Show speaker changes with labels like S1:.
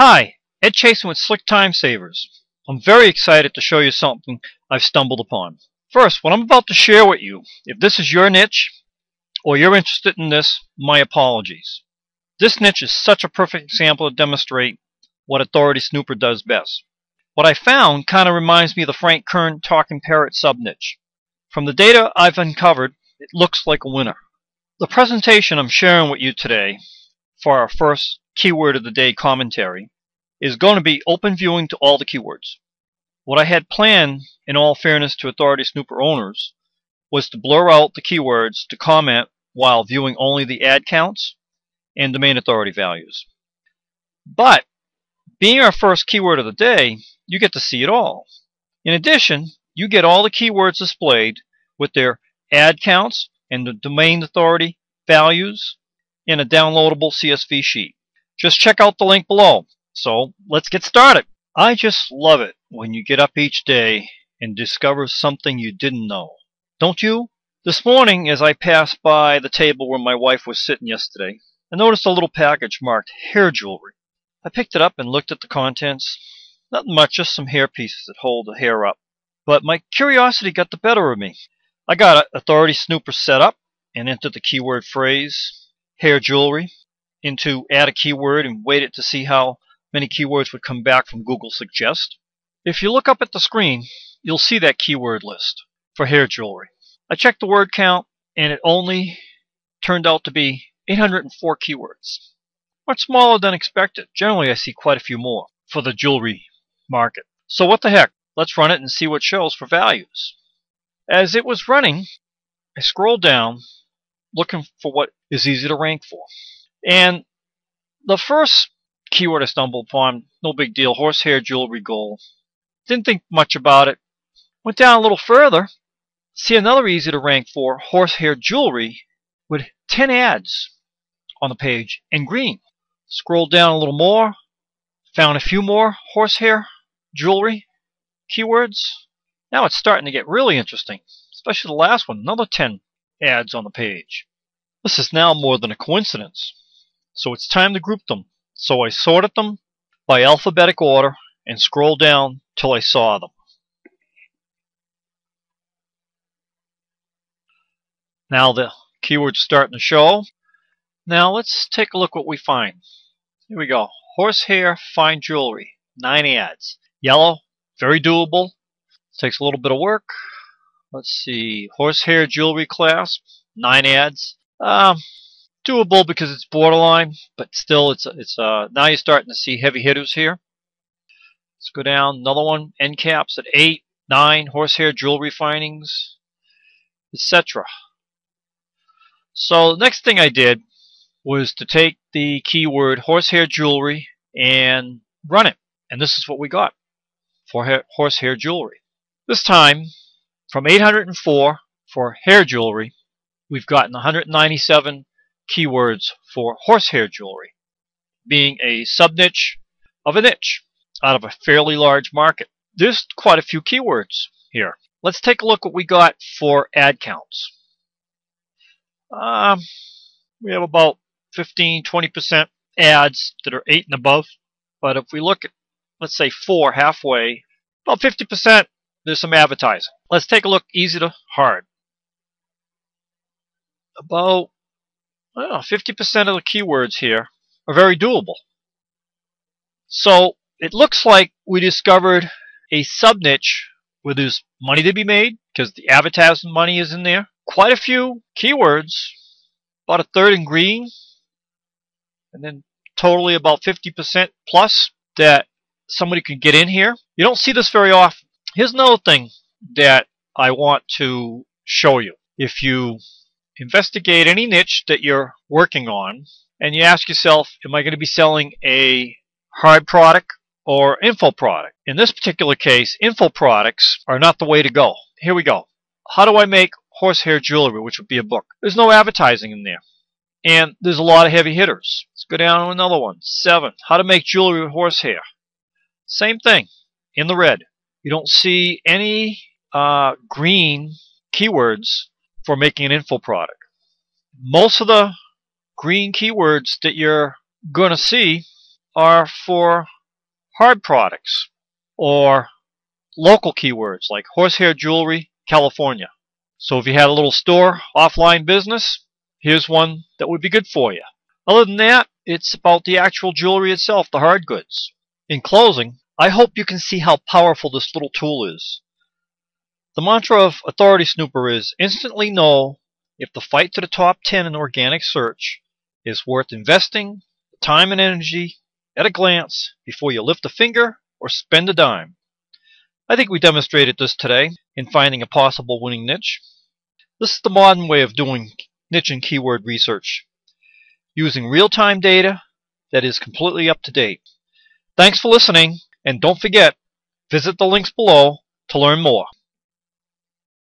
S1: Hi, Ed Chasen with Slick Time Savers. I'm very excited to show you something I've stumbled upon. First, what I'm about to share with you, if this is your niche or you're interested in this, my apologies. This niche is such a perfect example to demonstrate what Authority Snooper does best. What I found kind of reminds me of the Frank Kern Talking Parrot sub-niche. From the data I've uncovered, it looks like a winner. The presentation I'm sharing with you today for our first keyword of the day commentary is going to be open viewing to all the keywords. What I had planned, in all fairness to Authority Snooper owners, was to blur out the keywords to comment while viewing only the ad counts and domain authority values. But being our first keyword of the day, you get to see it all. In addition, you get all the keywords displayed with their ad counts and the domain authority values in a downloadable CSV sheet. Just check out the link below. So let's get started. I just love it when you get up each day and discover something you didn't know. Don't you? This morning, as I passed by the table where my wife was sitting yesterday, I noticed a little package marked hair jewelry. I picked it up and looked at the contents. Nothing much, just some hair pieces that hold the hair up. But my curiosity got the better of me. I got Authority Snooper set up and entered the keyword phrase, hair jewelry, into add a keyword and waited to see how many keywords would come back from Google Suggest. If you look up at the screen, you'll see that keyword list for hair jewelry. I checked the word count and it only turned out to be 804 keywords. Much smaller than expected. Generally I see quite a few more for the jewelry market. So what the heck? Let's run it and see what it shows for values. As it was running, I scrolled down looking for what is easy to rank for. And the first keyword I stumbled upon, no big deal, horsehair jewelry gold. Didn't think much about it. Went down a little further, see another easy to rank for, horsehair jewelry, with 10 ads on the page in green. Scrolled down a little more, found a few more horsehair jewelry keywords. Now it's starting to get really interesting, especially the last one, another 10 ads on the page. This is now more than a coincidence. So it's time to group them. So I sorted them by alphabetic order and scrolled down till I saw them. Now the keywords starting to show. Now let's take a look what we find. Here we go. Horsehair fine jewelry, 9 ads. Yellow, very doable. Takes a little bit of work. Let's see. Horsehair jewelry clasp, 9 ads. Doable because it's borderline, but still, it's now you're starting to see heavy hitters here. Let's go down. Another one. End caps at 8, 9. Horsehair jewelry findings, etc. So the next thing I did was to take the keyword horsehair jewelry and run it, and this is what we got for horsehair jewelry. This time, from 804 for hair jewelry, we've gotten 197 keywords for horsehair jewelry, being a sub-niche of a niche out of a fairly large market. There's quite a few keywords here. Let's take a look what we got for ad counts. We have about 15-20% ads that are 8 and above, but if we look at, let's say 4 halfway, about 50% there's some advertising. Let's take a look easy to hard. About 50% of the keywords here are very doable. So it looks like we discovered a sub-niche where there's money to be made because the advertising money is in there. Quite a few keywords, about a third in green, and then totally about 50% plus that somebody can get in here. You don't see this very often. Here's another thing that I want to show you. If you investigate any niche that you're working on and you ask yourself, am I going to be selling a hard product or info product? In this particular case, info products are not the way to go. Here we go. How do I make horsehair jewelry, which would be a book? There's no advertising in there. And there's a lot of heavy hitters. Let's go down to another one. 7. How to make jewelry with horsehair. Same thing. In the red. You don't see any green keywords for making an info product. Most of the green keywords that you're going to see are for hard products or local keywords like horsehair jewelry, California. So if you had a little store, offline business, here's one that would be good for you. Other than that, it's about the actual jewelry itself, the hard goods. In closing, I hope you can see how powerful this little tool is. The mantra of Authority Snooper is instantly know if the fight to the top 10 in organic search is worth investing the time and energy at a glance before you lift a finger or spend a dime. I think we demonstrated this today in finding a possible winning niche. This is the modern way of doing niche and keyword research, using real-time data that is completely up to date. Thanks for listening, and don't forget, visit the links below to learn more.